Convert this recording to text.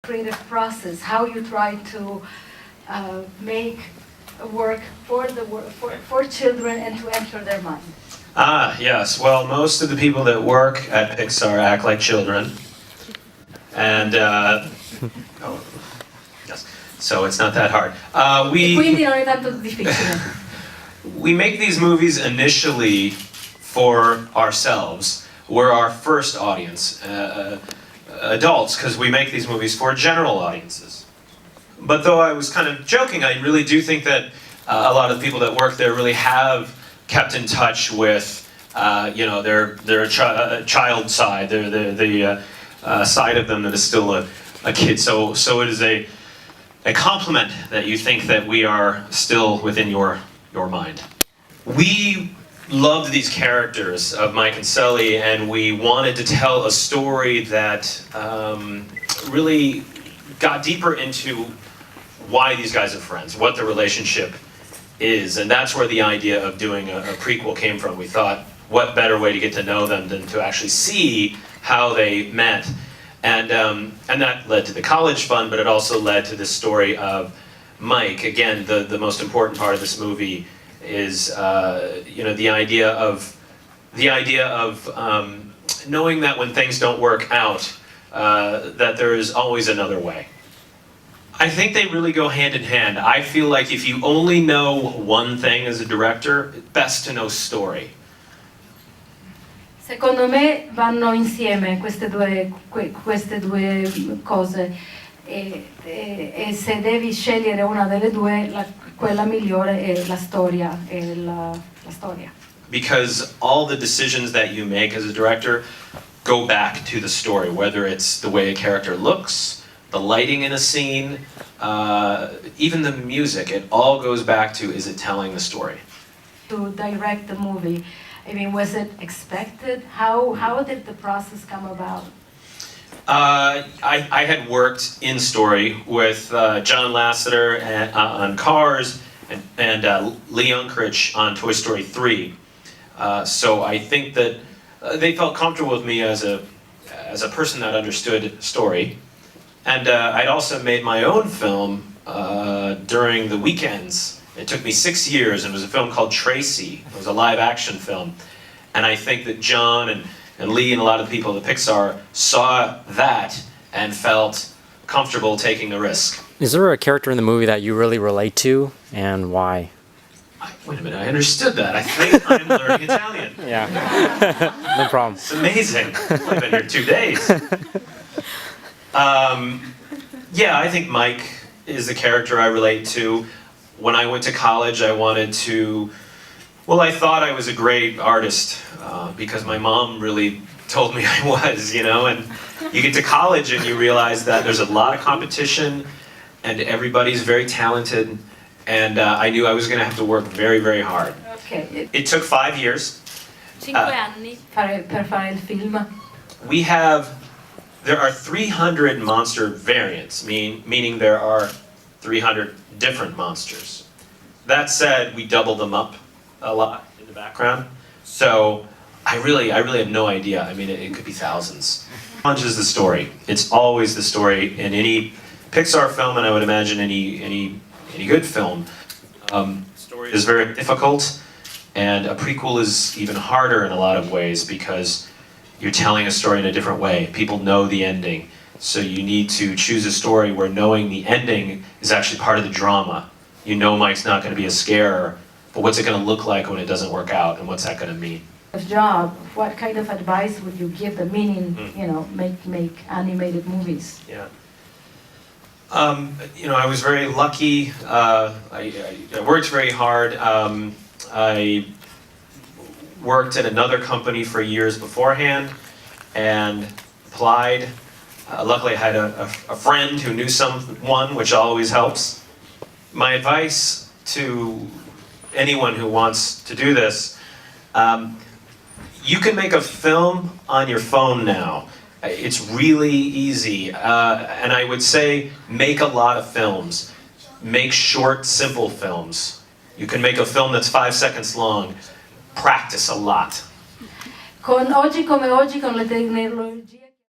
creative process, how you try to make work for children and to enter their mind. Yes. Well, most of the people that work at Pixar act like children. And, oh, yes. So it's not that hard. Quindi non è tanto difficile. We make these movies initially for ourselves. We're our first audience, adults, because we make these movies for general audiences. But though I was kind of joking, I really do think that a lot of the people that work there really have kept in touch with, their child side, the side of them that is still a kid. So it is a compliment that you think that we are still within your mind. We loved these characters of Mike and Sully, and we wanted to tell a story that really got deeper into why these guys are friends, what the relationship is, and that's where the idea of doing a prequel came from. We thought, what better way to get to know them than to actually see how they met, and that led to the college fund, but it also led to this story of Mike. Again, the most important part of this movie is the idea of knowing that when things don't work out, that there is always another way. I think they really go hand in hand. I feel like if you only know one thing as a director, it's best to know story. Secondo me vanno insieme queste due cose e se devi scegliere una delle due, quella migliore è la storia. Because all the decisions that you make as a director go back to the story, whether it's the way a character looks, the lighting in a scene, even the music, it all goes back to, is it telling the story? To direct the movie, I mean, was it expected? How did the process come about? I had worked in story with John Lasseter on Cars and Lee Unkrich on Toy Story 3. So I think that they felt comfortable with me as a person that understood story. And I'd also made my own film during the weekends. It took me 6 years, and it was a film called Tracy. It was a live-action film. And I think that John and Lee and a lot of the people at Pixar saw that and felt comfortable taking the risk. Is there a character in the movie that you really relate to, and why? Wait a minute, I understood that. I think I'm learning Italian. Yeah, no problem. It's amazing. I've been here 2 days. Yeah, I think Mike is the character I relate to. When I went to college, I thought I was a great artist because my mom really told me I was, and you get to college and you realize that there's a lot of competition and everybody's very talented, and I knew I was going to have to work very, very hard. Okay. It took 5 years. 5 anni per fare il film. There are 300 monster variants, meaning there are 300 different monsters. That said, we double them up a lot in the background. So I really have no idea. I mean, it could be thousands. Challenge is the story. It's always the story in any Pixar film, and I would imagine any good film. Story is very difficult, and a prequel is even harder in a lot of ways because you're telling a story in a different way. People know the ending. So you need to choose a story where knowing the ending is actually part of the drama. You know Mike's not going to be a scarer, but what's it going to look like when it doesn't work out, and what's that going to mean? Job, what kind of advice would you give them, meaning, make animated movies? Yeah. I was very lucky. I worked very hard. I worked at another company for years beforehand and applied. Luckily, I had a friend who knew someone, which always helps. My advice to anyone who wants to do this, you can make a film on your phone now. It's really easy, and I would say make a lot of films. Make short, simple films. You can make a film that's 5 seconds long. Practice a lot. Oggi come oggi, con le tecnologie